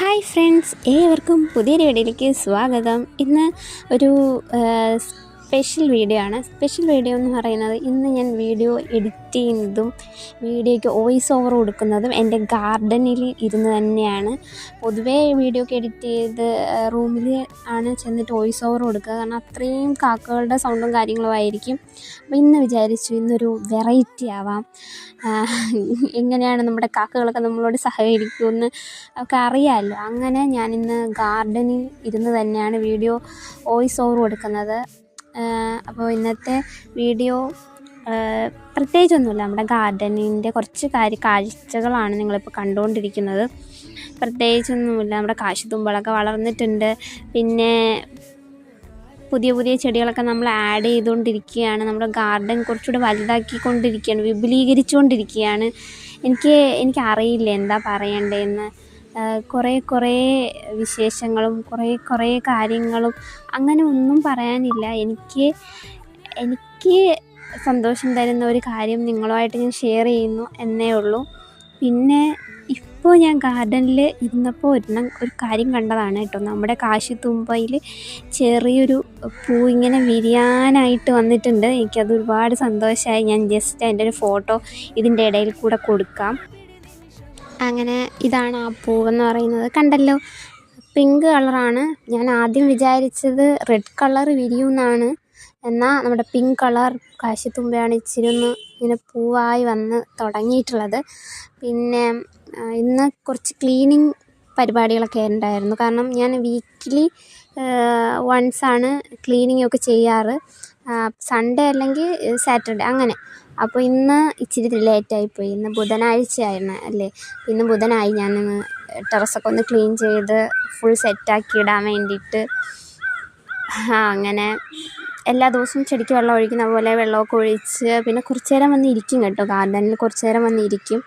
Hi friends, ഏവർക്കും പുതിയൊരു വീഡിയോയിലേക്ക് സ്വാഗതം. ഇന്ന് ഒരു സ്പെഷ്യൽ വീഡിയോ എന്ന് പറയുന്നത്, ഇന്ന് ഞാൻ വീഡിയോ എഡിറ്റ് ചെയ്യുന്നതും വീഡിയോയ്ക്ക് വോയിസ് ഓവർ കൊടുക്കുന്നതും എൻ്റെ ഗാർഡനിൽ ഇരുന്ന് തന്നെയാണ്. പൊതുവേ വീഡിയോയ്ക്ക് എഡിറ്റ് ചെയ്ത് റൂമിൽ ആണ് ചെന്നിട്ട് വോയിസ് ഓവർ കൊടുക്കുക, കാരണം അത്രയും കാക്കകളുടെ സൗണ്ടും കാര്യങ്ങളും ആയിരിക്കും. അപ്പോൾ ഇന്ന് വിചാരിച്ചു ഇന്നൊരു വെറൈറ്റി ആവാം. എങ്ങനെയാണ് നമ്മുടെ കാക്കകളൊക്കെ നമ്മളോട് സഹകരിക്കുമെന്ന് ഒക്കെ അറിയാമല്ലോ. അങ്ങനെ ഞാനിന്ന് ഗാർഡനിൽ ഇരുന്ന് തന്നെയാണ് വീഡിയോ വോയിസ് ഓവർ കൊടുക്കുന്നത്. അപ്പോൾ ഇന്നത്തെ വീഡിയോ പ്രത്യേകിച്ചൊന്നുമില്ല, നമ്മുടെ ഗാർഡനിൻ്റെ കുറച്ച് കാഴ്ചകളാണ് നിങ്ങളിപ്പോൾ കണ്ടുകൊണ്ടിരിക്കുന്നത്. പ്രത്യേകിച്ചൊന്നുമില്ല, നമ്മുടെ കാശിത്തുമ്പളൊക്കെ വളർന്നിട്ടുണ്ട്. പിന്നെ പുതിയ പുതിയ ചെടികളൊക്കെ നമ്മൾ ആഡ് ചെയ്തുകൊണ്ടിരിക്കുകയാണ്. നമ്മുടെ ഗാർഡൻ കുറച്ചുകൂടെ വലുതാക്കിക്കൊണ്ടിരിക്കുകയാണ്, വിപുലീകരിച്ചുകൊണ്ടിരിക്കുകയാണ്. എനിക്കറിയില്ല എന്താ പറയണ്ടതെന്ന്. കുറേ വിശേഷങ്ങളും കുറേ കാര്യങ്ങളും അങ്ങനെ ഒന്നും പറയാനില്ല. എനിക്ക് സന്തോഷം തരുന്ന ഒരു കാര്യം നിങ്ങളുമായിട്ട് ഞാൻ ഷെയർ ചെയ്യുന്നു എന്നേ ഉള്ളൂ. പിന്നെ ഇപ്പോൾ ഞാൻ ഗാർഡനിൽ ഇരുന്നപ്പോൾ ഒരു കാര്യം കണ്ടതാണ് കേട്ടോ. നമ്മുടെ കാശിത്തുമ്പയിൽ ചെറിയൊരു പൂ ഇങ്ങനെ വിരിയാനായിട്ട് വന്നിട്ടുണ്ട്. എനിക്കത് ഒരുപാട് സന്തോഷമായി. ഞാൻ ജസ്റ്റ് അതിൻ്റെ ഒരു ഫോട്ടോ ഇതിൻ്റെ ഇടയിൽ കൂടെ കൊടുക്കാം. അങ്ങനെ ഇതാണ് ആ പൂവെന്ന് പറയുന്നത്, കണ്ടല്ലോ, പിങ്ക് കളറാണ്. ഞാൻ ആദ്യം വിചാരിച്ചത് റെഡ് കളർ വിരിയുമെന്നാണ്. എന്നാൽ നമ്മുടെ പിങ്ക് കളർ കാശിത്തുമ്പയാണ് ഇച്ചിരി ഒന്ന് ഇങ്ങനെ പൂവായി വന്ന് തുടങ്ങിയിട്ടുള്ളത്. പിന്നെ ഇന്ന് കുറച്ച് ക്ലീനിങ് പരിപാടികളൊക്കെ ഉണ്ടായിരുന്നു, കാരണം ഞാൻ വീക്കിലി വൺസാണ് ക്ലീനിങ് ഒക്കെ ചെയ്യാറ്, സൺഡേ അല്ലെങ്കിൽ സാറ്റർഡേ അങ്ങനെ. അപ്പോൾ ഇന്ന് ഇച്ചിരി ലേറ്റായിപ്പോയി. ഇന്ന് ബുധനാഴ്ചയായിരുന്നു അല്ലേ. ഇന്ന് ബുധനായി. ഞാനിന്ന് ടെറസൊക്കെ ഒന്ന് ക്ലീൻ ചെയ്ത് ഫുൾ സെറ്റാക്കി ഇടാൻ വേണ്ടിയിട്ട് അങ്ങനെ എല്ലാ ദിവസവും ചെടിക്ക് വെള്ളം ഒഴിക്കുന്ന പോലെ വെള്ളമൊക്കെ ഒഴിച്ച് പിന്നെ കുറച്ച് നേരം വന്ന് ഇരിക്കും കേട്ടോ. ഗാർഡനിൽ കുറച്ച് നേരം വന്നിരിക്കും.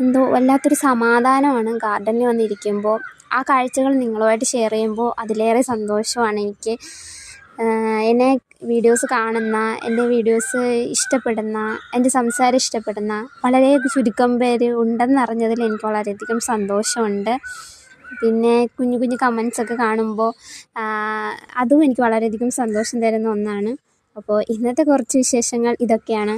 എന്തോ വല്ലാത്തൊരു സമാധാനമാണ് ഗാർഡനിൽ വന്നിരിക്കുമ്പോൾ. ആ കാഴ്ചകൾ നിങ്ങളുമായിട്ട് ഷെയർ ചെയ്യുമ്പോൾ അതിലേറെ സന്തോഷമാണ് എനിക്ക്. എന്നെ വീഡിയോസ് കാണുന്ന, എൻ്റെ വീഡിയോസ് ഇഷ്ടപ്പെടുന്ന, എൻ്റെ സംസാരം ഇഷ്ടപ്പെടുന്ന വളരെ ചുരുക്കം പേര് ഉണ്ടെന്നറിഞ്ഞതിൽ എനിക്ക് വളരെയധികം സന്തോഷമുണ്ട്. പിന്നെ കുഞ്ഞു കമൻസൊക്കെ കാണുമ്പോൾ അതും എനിക്ക് വളരെയധികം സന്തോഷം തരുന്ന ഒന്നാണ്. അപ്പോൾ ഇന്നത്തെ കുറച്ച് വിശേഷങ്ങൾ ഇതൊക്കെയാണ്.